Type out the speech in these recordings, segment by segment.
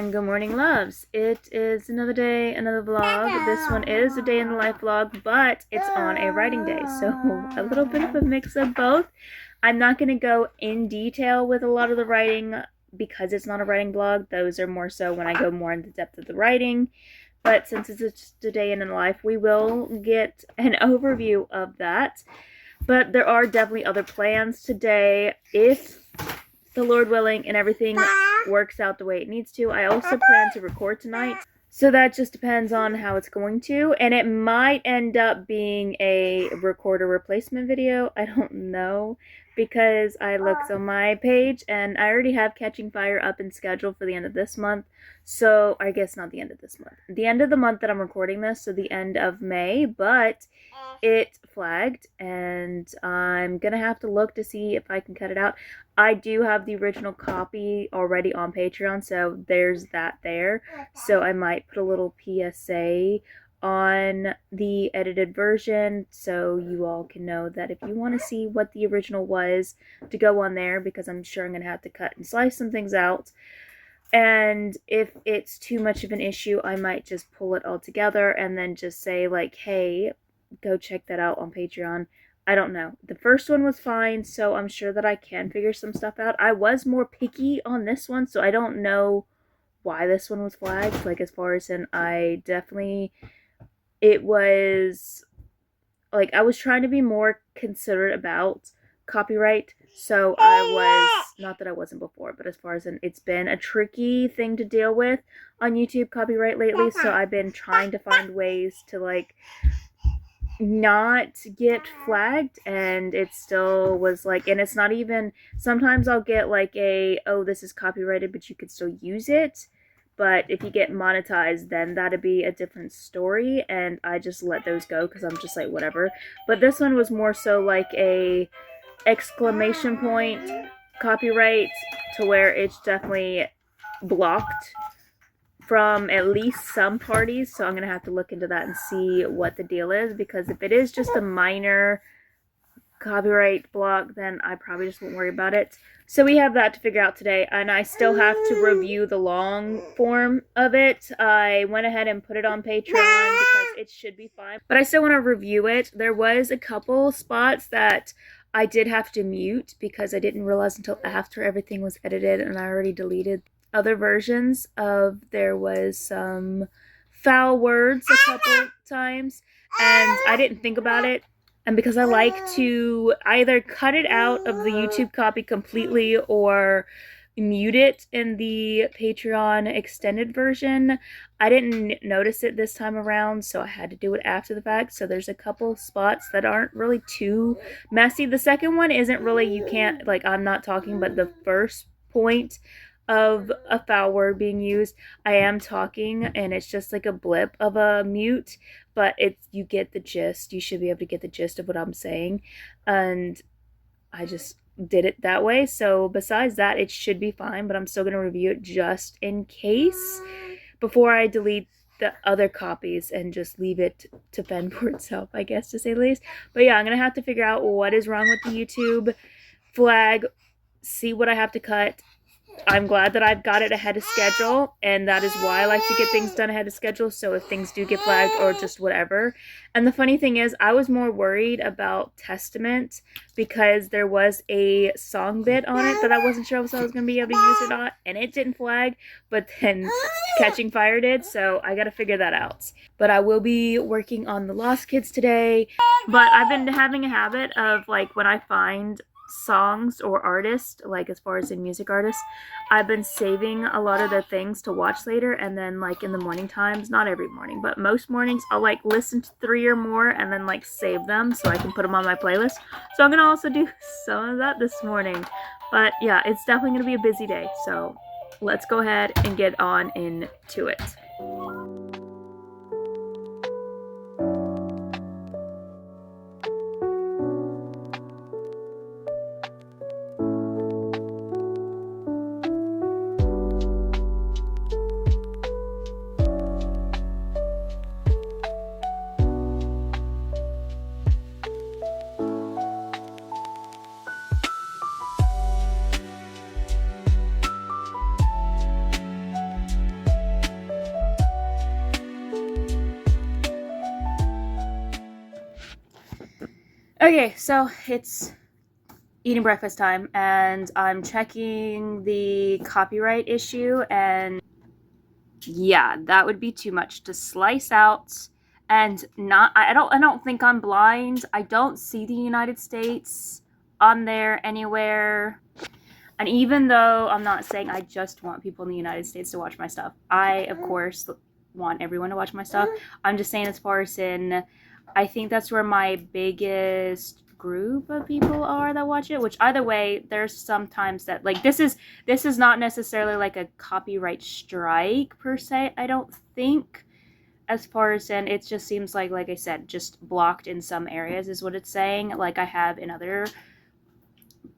and good morning, loves. It is another day, another vlog. This one is a day in the life vlog, but it's on a writing day, so a little bit of a mix of both. I'm not going to go in detail with a lot of the writing because it's not a writing vlog. Those are more so when I go more into depth of the writing. But since it's just a day in the life, we will get an overview of that. But there are definitely other plans today if the Lord willing and everything works out the way it needs to. I also plan to record tonight, so that just depends on how it's going to, and it might end up being a recorder replacement video. I don't know, because I looked on my page and I already have Catching Fire up and scheduled for the end of this month. So I guess not the end of this month, the end of the month that I'm recording this, so the end of May, but it flagged and I'm gonna have to look to see if I can cut it out. I do have the original copy already on Patreon, so there's that there. So I might put a little PSA on the edited version so you all can know that if you want to see what the original was, to go on there, because I'm sure I'm going to have to cut and slice some things out. And if it's too much of an issue, I might just pull it all together and then just say like, hey, go check that out on Patreon. I don't know. The first one was fine, so I'm sure that I can figure some stuff out. I was more picky on this one, so I don't know why this one was flagged. Like, as far as in, it was, like, I was trying to be more considerate about copyright, so I was, not that I wasn't before, but as far as in, it's been a tricky thing to deal with on YouTube, copyright, lately, so I've been trying to find ways to, like, not get flagged, and it still was like, and it's not even, sometimes I'll get like oh, this is copyrighted, but you could still use it. But if you get monetized, then that'd be a different story, and I just let those go because I'm just like, whatever. But this one was more so like a exclamation point copyright, to where it's definitely blocked from at least some parties, so I'm gonna have to look into that and see what the deal is, because if it is just a minor copyright block, then I probably just won't worry about it. So we have that to figure out today, and I still have to review the long form of it. I went ahead and put it on Patreon because it should be fine, but I still want to review it. There was a couple spots that I did have to mute because I didn't realize until after everything was edited, and I already deleted other versions of, there was some foul words a couple times, and I didn't think about it. And because I like to either cut it out of the YouTube copy completely or mute it in the Patreon extended version, I didn't notice it this time around, so I had to do it after the fact. So there's a couple spots that aren't really too messy. The second one isn't really, you can't, like, I'm not talking, but the first point of a foul word being used, I am talking, and it's just like a blip of a mute, but you get the gist. You should be able to get the gist of what I'm saying, and I just did it that way. So besides that, it should be fine, but I'm still going to review it just in case before I delete the other copies and just leave it to fend for itself, I guess, to say the least. But yeah, I'm going to have to figure out what is wrong with the YouTube flag, see what I have to cut. I'm glad that I've got it ahead of schedule, and that is why I like to get things done ahead of schedule, so if things do get flagged or just whatever. And the funny thing is, I was more worried about Testament because there was a song bit on it that I wasn't sure if I was going to be able to use or not, and it didn't flag, but then Catching Fire did, so I got to figure that out. But I will be working on The Lost Kids today, but I've been having a habit of, like, when I find songs or artists, like as far as in music artists, I've been saving a lot of the things to watch later, and then like in the morning times, not every morning, but most mornings, I'll like listen to 3 or more and then like save them so I can put them on my playlist. So I'm gonna also do some of that this morning. But yeah, it's definitely gonna be a busy day, so let's go ahead and get on into it. Okay, so it's eating breakfast time, and I'm checking the copyright issue, and yeah, that would be too much to slice out. And not, I don't think I'm blind. I don't see the United States on there anywhere. And even though I'm not saying I just want people in the United States to watch my stuff, I of course want everyone to watch my stuff. I'm just saying, as far as in, I think that's where my biggest group of people are that watch it. Which either way, there's sometimes that, like, this is not necessarily like a copyright strike per se. I don't think, as far as in, it just seems like I said, just blocked in some areas is what it's saying. Like I have in other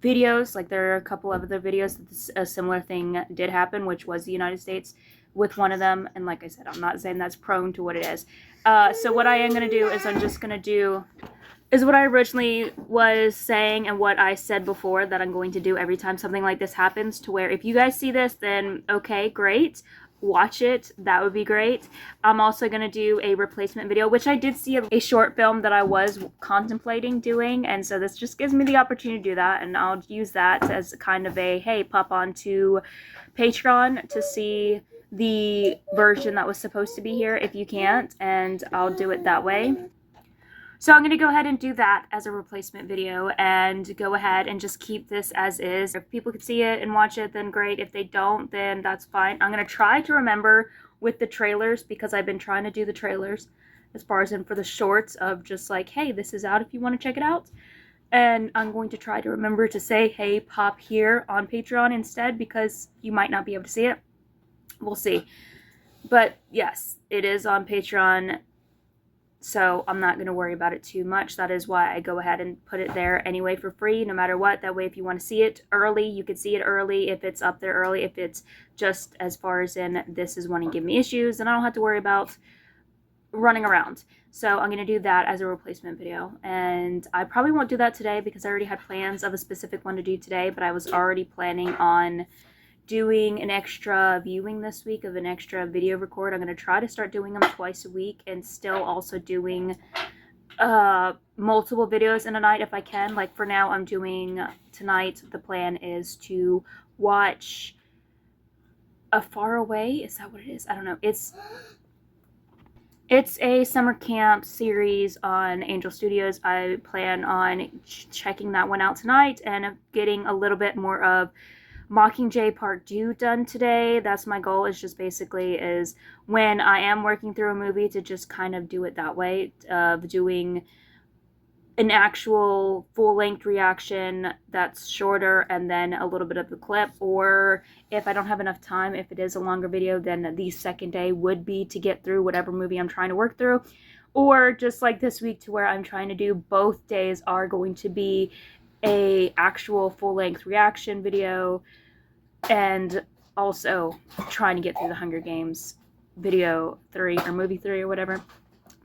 videos, like there are a couple of other videos that a similar thing did happen, which was the United States with one of them. And like I said, I'm not saying that's prone to what it is. So what I am going to do is I'm just going to do is what I originally was saying and what I said before that I'm going to do every time something like this happens, to where if you guys see this, then okay, great. Watch it. That would be great. I'm also going to do a replacement video, which I did see a short film that I was contemplating doing. And so this just gives me the opportunity to do that. And I'll use that as kind of a, hey, pop onto Patreon to see the version that was supposed to be here if you can't. And I'll do it that way. So I'm going to go ahead and do that as a replacement video and go ahead and just keep this as is. If people can see it and watch it, then great. If they don't, then that's fine. I'm going to try to remember with the trailers, because I've been trying to do the trailers as far as in for the shorts of just like, hey, this is out if you want to check it out. And I'm going to try to remember to say, hey, pop here on Patreon instead, because you might not be able to see it. We'll see. But yes, it is on Patreon. So I'm not going to worry about it too much. That is why I go ahead and put it there anyway for free, no matter what. That way, if you want to see it early, you can see it early. If it's up there early, if it's just as far as in this is one and give me issues, then I don't have to worry about running around. So I'm going to do that as a replacement video. And I probably won't do that today because I already had plans of a specific one to do today, but I was already planning on doing an extra viewing this week of an extra video record. I'm going to try to start doing them twice a week and still also doing multiple videos in a night if I can. Like for now, I'm doing tonight. The plan is to watch A Far Away. Is that what it is? I don't know. It's a summer camp series on Angel Studios. I plan on checking that one out tonight and getting a little bit more of Mockingjay Part 2 done today. That's my goal, is just basically is when I am working through a movie to just kind of do it that way, of doing an actual full-length reaction that's shorter and then a little bit of the clip. Or if I don't have enough time, if it is a longer video, then the second day would be to get through whatever movie I'm trying to work through. Or just like this week, to where I'm trying to do both days are going to be a actual full-length reaction video, and also trying to get through the Hunger Games video 3 or movie 3 or whatever.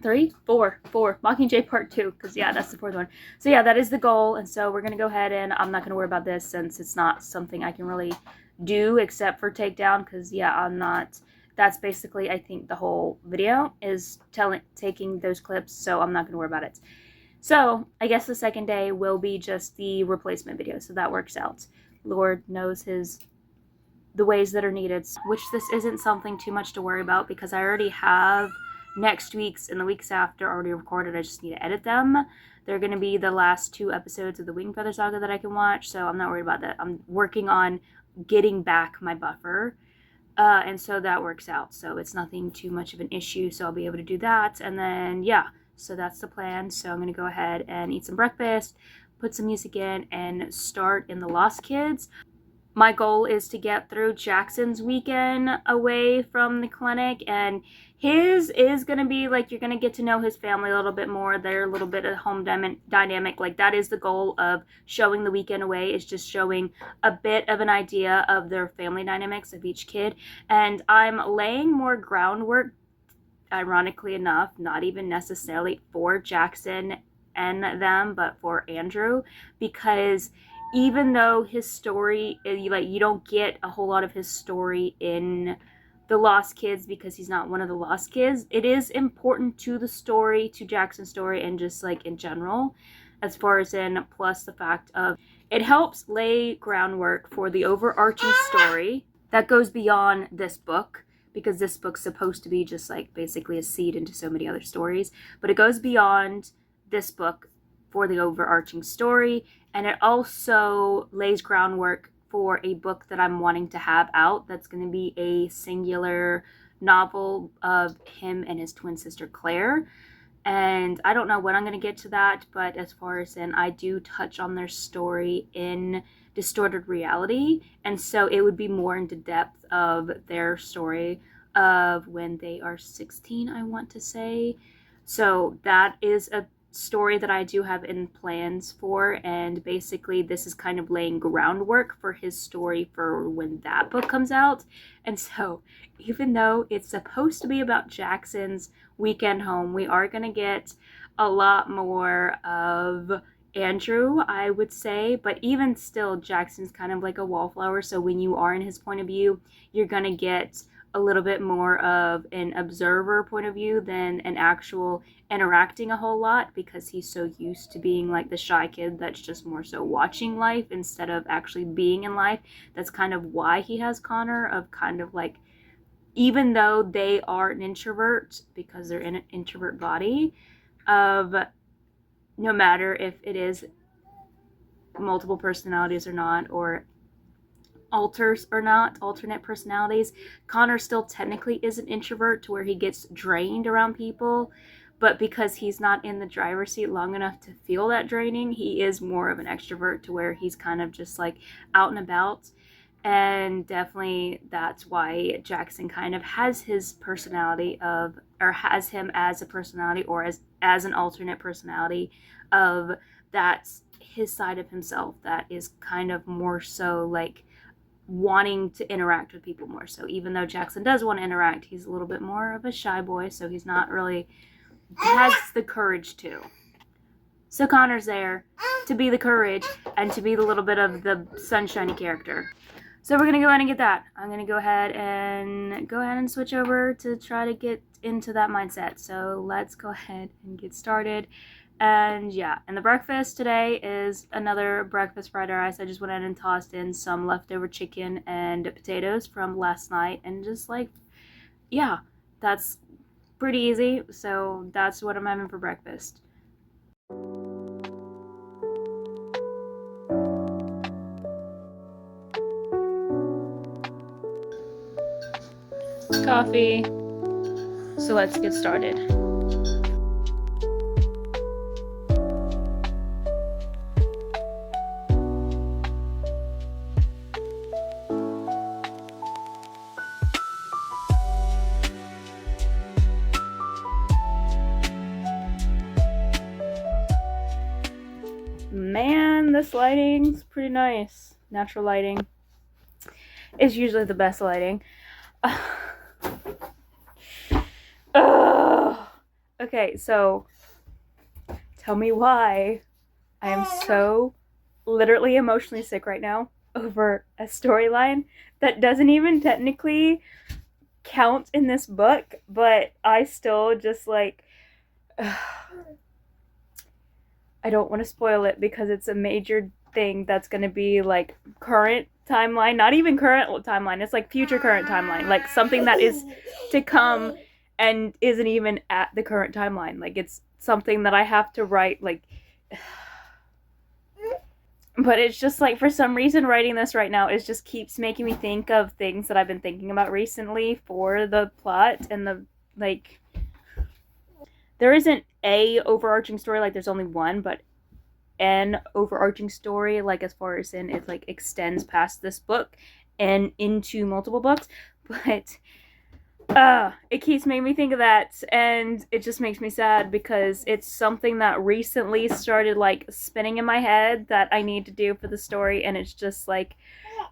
4 Mockingjay Part 2, because yeah, that's the fourth one. So yeah, that is the goal. And so we're gonna go ahead, and I'm not gonna worry about this since it's not something I can really do except for take down, because yeah, I'm not, that's basically I think the whole video is taking those clips, so I'm not gonna worry about it. So I guess the second day will be just the replacement video, so that works out. Lord knows the ways that are needed, which this isn't something too much to worry about because I already have next week's and the weeks after already recorded. I just need to edit them. They're going to be the last 2 episodes of the Wingfeather Saga that I can watch, so I'm not worried about that. I'm working on getting back my buffer, and so that works out. So it's nothing too much of an issue, so I'll be able to do that. And then, yeah, so that's the plan. So I'm going to go ahead and eat some breakfast, put some music in, and start in The Lost Kids. My goal is to get through Jackson's weekend away from the clinic, and his is going to be like, you're going to get to know his family a little bit more. They're a little bit of home dynamic. Like that is the goal of showing the weekend away, is just showing a bit of an idea of their family dynamics of each kid. And I'm laying more groundwork, ironically enough, not even necessarily for Jackson and them, but for Andrew, because even though his story, like, you don't get a whole lot of his story in The Lost Kids because he's not one of the Lost Kids, it is important to the story, to Jackson's story, and just like in general. as far as in plus the fact of it helps lay groundwork for the overarching story that goes beyond this book, because this book's supposed to be just like basically a seed into so many other stories, but it goes beyond this book for the overarching story, and it also lays groundwork for a book that I'm wanting to have out that's going to be a singular novel of him and his twin sister Claire. And I don't know when I'm going to get to that, but as far as in, I do touch on their story in Distorted Reality, and so it would be more into depth of their story of when they are 16, I want to say. So that is a story that I do have in plans for, and basically this is kind of laying groundwork for his story for when that book comes out. And so even though it's supposed to be about Jackson's weekend home, we are going to get a lot more of Andrew, I would say, but even still, Jackson's kind of like a wallflower, so when you are in his point of view, you're going to get a little bit more of an observer point of view than an actual interacting a whole lot, because he's so used to being like the shy kid that's just more so watching life instead of actually being in life. That's kind of why he has Connor, of kind of like, even though they are an introvert because they're in an introvert body, of no matter if it is multiple personalities or not, or alters or not, alternate personalities, Connor still technically is an introvert to where he gets drained around people, but because he's not in the driver's seat long enough to feel that draining, he is more of an extrovert to where he's kind of just like out and about. And definitely that's why Jackson kind of has his personality of, or has him as a personality, or as an alternate personality of, that's his side of himself that is kind of more so like wanting to interact with people more. So even though Jackson does want to interact, he's a little bit more of a shy boy, so he's not really has the courage to. So Connor's there to be the courage and to be the little bit of the sunshiny character. So we're going to go ahead and get that. I'm going to go ahead and switch over to try to get into that mindset. So let's go ahead and get started. And yeah, and the breakfast today is another breakfast fried rice. I just went ahead and tossed in some leftover chicken and potatoes from last night, and just like, yeah, that's pretty easy. So that's what I'm having for breakfast. Coffee. So let's get started. Man, this lighting's pretty nice. Natural lighting is usually the best lighting. Okay, so tell me why I am so literally emotionally sick right now over a storyline that doesn't even technically count in this book, but I still just like, I don't want to spoil it because it's a major thing that's going to be like current timeline, not even current timeline, it's like future current timeline, like something that is to come and isn't even at the current timeline. Like it's something that I have to write, like, but it's just like, for some reason writing this right now is just keeps making me think of things that I've been thinking about recently for the plot, and the like, there isn't a overarching story, like there's only one, but an overarching story, like as far as in it like extends past this book and into multiple books. But it keeps making me think of that, and it just makes me sad because it's something that recently started like spinning in my head that I need to do for the story, and it's just like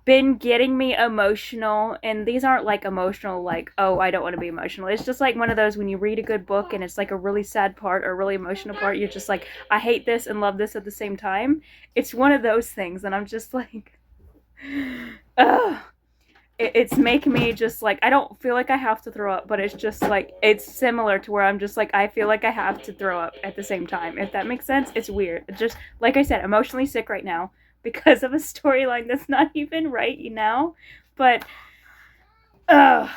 been getting me emotional. And these aren't like emotional like, oh, I don't want to be emotional. It's just like one of those when you read a good book and it's like a really sad part or a really emotional part, you're just like, I hate this and love this at the same time. It's one of those things, and I'm just like, ugh. it's making me just like, I don't feel like I have to throw up, but it's just like, it's similar to where I'm just like, I feel like I have to throw up at the same time, if that makes sense. It's weird. It's just, like I said, emotionally sick right now because of a storyline that's not even right now. But the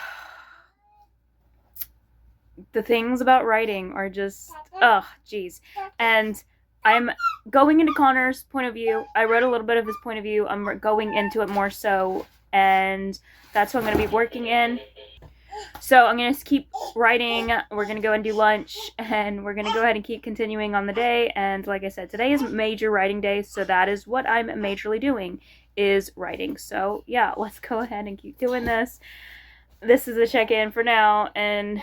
things about writing are just, geez. And I'm going into Connor's point of view. I wrote a little bit of his point of view. I'm going into it more so, and that's what I'm going to be working in. So I'm going to keep writing. We're going to go and do lunch, and we're going to go ahead and keep continuing on the day. And like I said, today is major writing day, so that is what I'm majorly doing, is writing. So yeah, let's go ahead and keep doing this. This is a check-in for now, and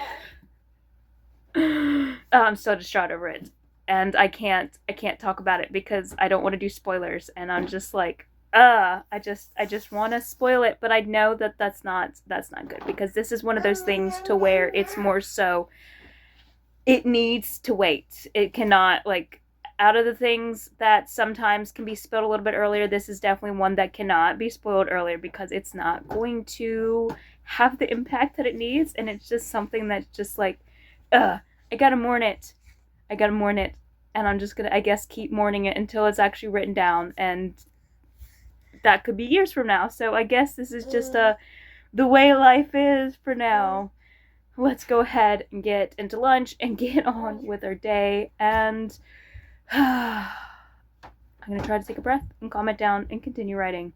I'm so distraught over it. And I can't talk about it because I don't want to do spoilers, and I'm just like, I just want to spoil it, but I know that that's not good, because this is one of those things to where it's more so it needs to wait. It cannot, like, out of the things that sometimes can be spoiled a little bit earlier, this is definitely one that cannot be spoiled earlier, because it's not going to have the impact that it needs, and it's just something that's just like, I gotta mourn it. And I'm just gonna, I guess, keep mourning it until it's actually written down, and that could be years from now. So I guess this is just the way life is for now. Let's go ahead and get into lunch and get on with our day. And I'm gonna try to take a breath and calm it down and continue writing.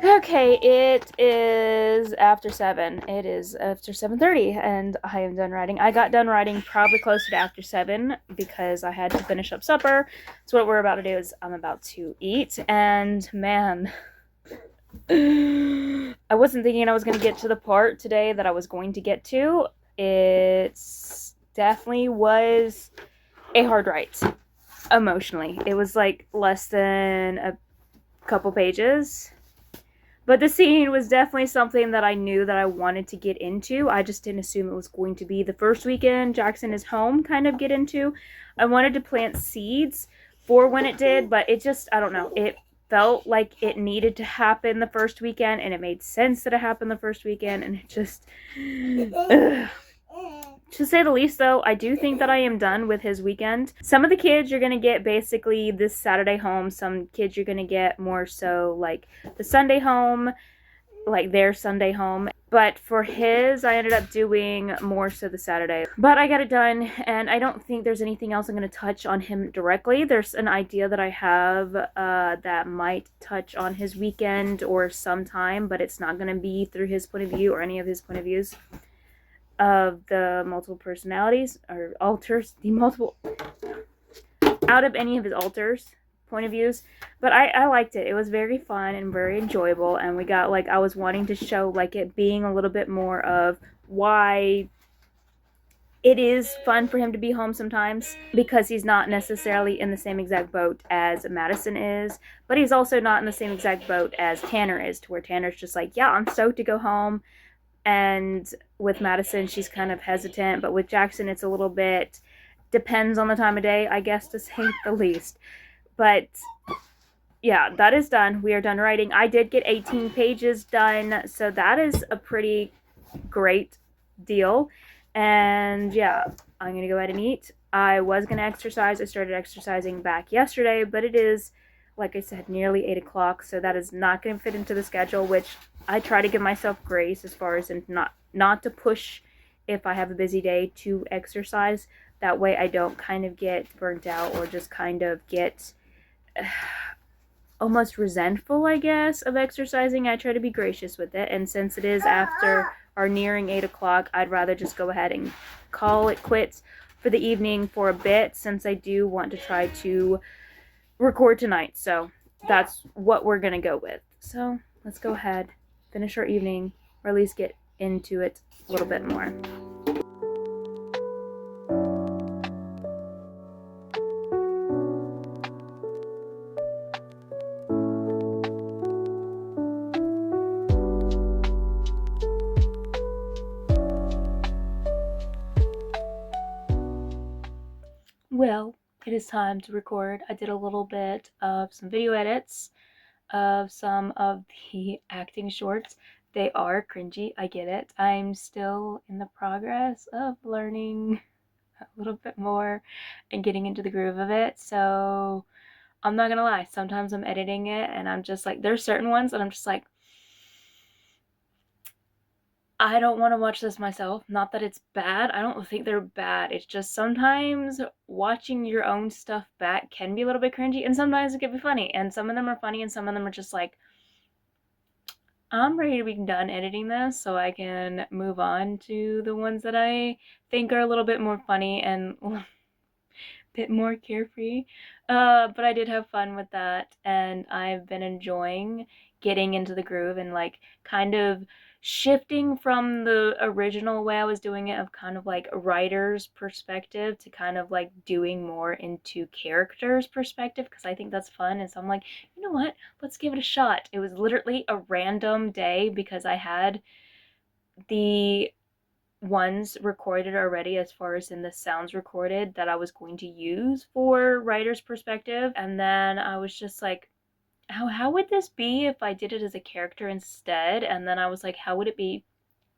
Okay, it is after 7. It is after 7:30, and I am done writing. I got done writing probably closer to after 7 because I had to finish up supper. So what we're about to do is I'm about to eat, and man, I wasn't thinking I was going to get to the part today that I was going to get to. It definitely was a hard write, emotionally. It was like less than a couple pages. But the scene was definitely something that I knew that I wanted to get into. I just didn't assume it was going to be the first weekend Jackson is home kind of get into. I wanted to plant seeds for when it did, but it just, I don't know. It felt like it needed to happen the first weekend, and it made sense that it happened the first weekend, and it just... To say the least, though, I do think that I am done with his weekend. Some of the kids you're going to get basically this Saturday home. Some kids you're going to get more so like the Sunday home, like their Sunday home. But for his, I ended up doing more so the Saturday. But I got it done, and I don't think there's anything else I'm going to touch on him directly. There's an idea that I have that might touch on his weekend or sometime, but it's not going to be through his point of view or any of his point of views of the multiple personalities or alters, the multiple, out of any of his alters point of views. But I liked it. It was very fun and very enjoyable, and we got, like, I was wanting to show like it being a little bit more of why it is fun for him to be home sometimes, because he's not necessarily in the same exact boat as Madison is, but he's also not in the same exact boat as Tanner is, to where Tanner's just like, yeah, I'm stoked to go home. And with Madison, she's kind of hesitant. But with Jackson, it's a little bit, depends on the time of day, I guess, to say the least. But yeah, that is done. We are done writing. I did get 18 pages done, so that is a pretty great deal. And yeah, I'm going to go ahead and eat. I was going to exercise. I started exercising back yesterday, but it is, like I said, nearly 8 o'clock, so that is not going to fit into the schedule, which I try to give myself grace as far as not to push if I have a busy day to exercise. That way I don't kind of get burnt out or just kind of get almost resentful, I guess, of exercising. I try to be gracious with it, and since it is after or nearing 8 o'clock, I'd rather just go ahead and call it quits for the evening for a bit, since I do want to try to record tonight. So that's what we're gonna go with. So let's go ahead, finish our evening, or at least get into it a little bit more. well, it is time to record. I did a little bit of some video edits of some of the acting shorts. They are cringy, I get it. I'm still in the progress of learning a little bit more and getting into the groove of it. So I'm not gonna lie, sometimes I'm editing it and I'm just like, there's certain ones that I'm just like, I don't want to watch this myself. Not that it's bad. I don't think they're bad. It's just sometimes watching your own stuff back can be a little bit cringy, and sometimes it can be funny. And some of them are funny, and some of them are just like, I'm ready to be done editing this so I can move on to the ones that I think are a little bit more funny and a bit more carefree. But I did have fun with that, and I've been enjoying getting into the groove and like kind of shifting from the original way I was doing it of kind of like a writer's perspective to kind of like doing more into characters' perspective, because I think that's fun. And so I'm like, you know what? Let's give it a shot. It was literally a random day because I had the ones recorded already, as far as in the sounds recorded that I was going to use for writer's perspective. And then I was just like, how would this be if I did it as a character instead? And then I was like, how would it be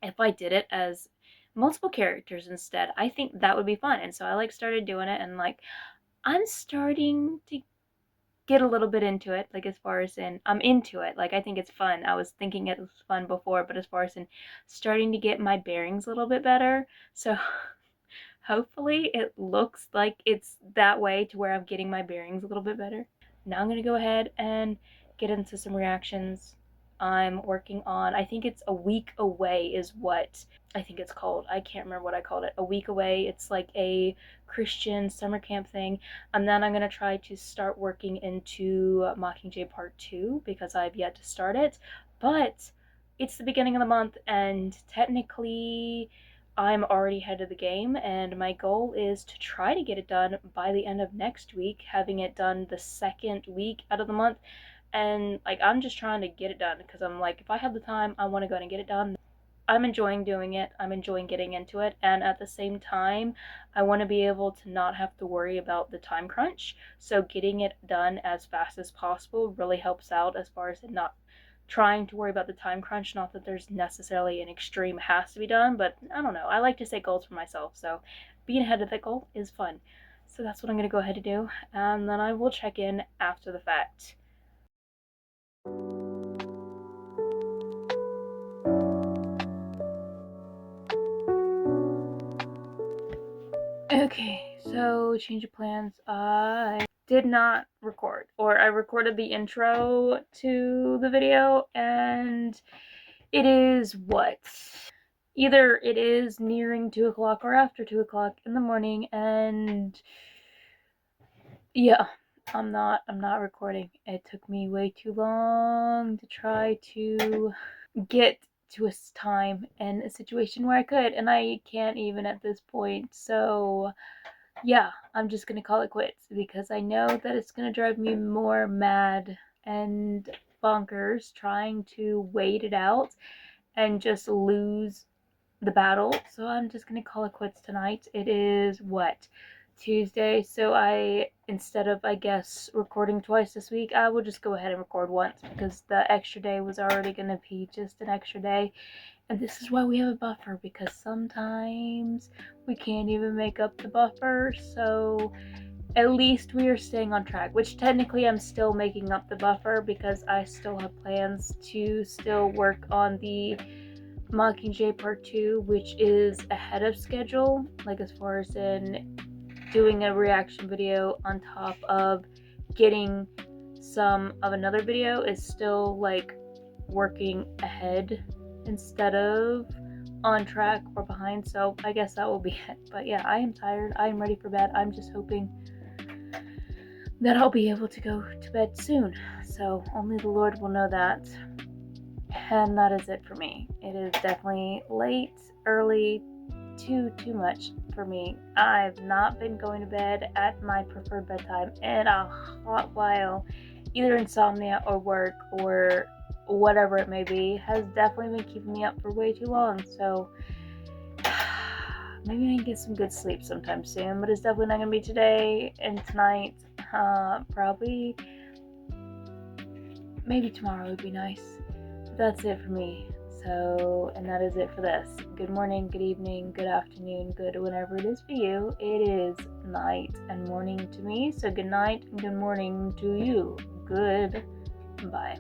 if I did it as multiple characters instead? I think that would be fun. And so I like started doing it, and like I'm starting to get a little bit into it, like as far as in I'm into it. Like I think it's fun. I was thinking it was fun before, but as far as in starting to get my bearings a little bit better. So hopefully it looks like it's that way to where I'm getting my bearings a little bit better. Now I'm going to go ahead and get into some reactions I'm working on. I think it's A Week Away is what I think it's called. I can't remember what I called it. A Week Away. It's like a Christian summer camp thing. And then I'm going to try to start working into Mockingjay Part 2 because I've yet to start it. But it's the beginning of the month, and technically I'm already ahead of the game, and my goal is to try to get it done by the end of next week, having it done the second week out of the month. And like I'm just trying to get it done because I'm like, if I have the time, I want to go and get it done. I'm enjoying doing it. I'm enjoying getting into it, and at the same time, I want to be able to not have to worry about the time crunch. So getting it done as fast as possible really helps out as far as it not trying to worry about the time crunch. Not that there's necessarily an extreme has to be done, but I don't know. I like to set goals for myself, so being ahead of that goal is fun. So that's what I'm going to go ahead and do, and then I will check in after the fact. Okay, so change of plans. I did not record, or I recorded the intro to the video, and it is what? Either it is nearing 2 o'clock or after 2 o'clock in the morning, and yeah, I'm not recording. It took me way too long to try to get to a time and a situation where I could, and I can't even at this point. So yeah, I'm just gonna call it quits because I know that it's gonna drive me more mad and bonkers trying to wait it out and just lose the battle. So I'm just gonna call it quits tonight. It is what, Tuesday, so I, instead of I guess recording twice this week, I will just go ahead and record once because the extra day was already gonna be just an extra day. And this is why we have a buffer, because sometimes we can't even make up the buffer. So at least we are staying on track, which technically I'm still making up the buffer because I still have plans to still work on the Mockingjay Part 2, which is ahead of schedule, like as far as in doing a reaction video on top of getting some of another video is still like working ahead instead of on track or behind. So I guess that will be it. But yeah, I am tired. I am ready for bed. I'm just hoping that I'll be able to go to bed soon. So only the Lord will know that. And that is it for me. It is definitely late, early, too much for me. I've not been going to bed at my preferred bedtime in a hot while. Either insomnia or work or whatever it may be has definitely been keeping me up for way too long. So maybe I can get some good sleep sometime soon, but it's definitely not going to be today and tonight. Probably, maybe tomorrow would be nice. But that's it for me. So, and that is it for this. Good morning, good evening, good afternoon, good whenever it is for you. It is night and morning to me. So good night and good morning to you. Goodbye.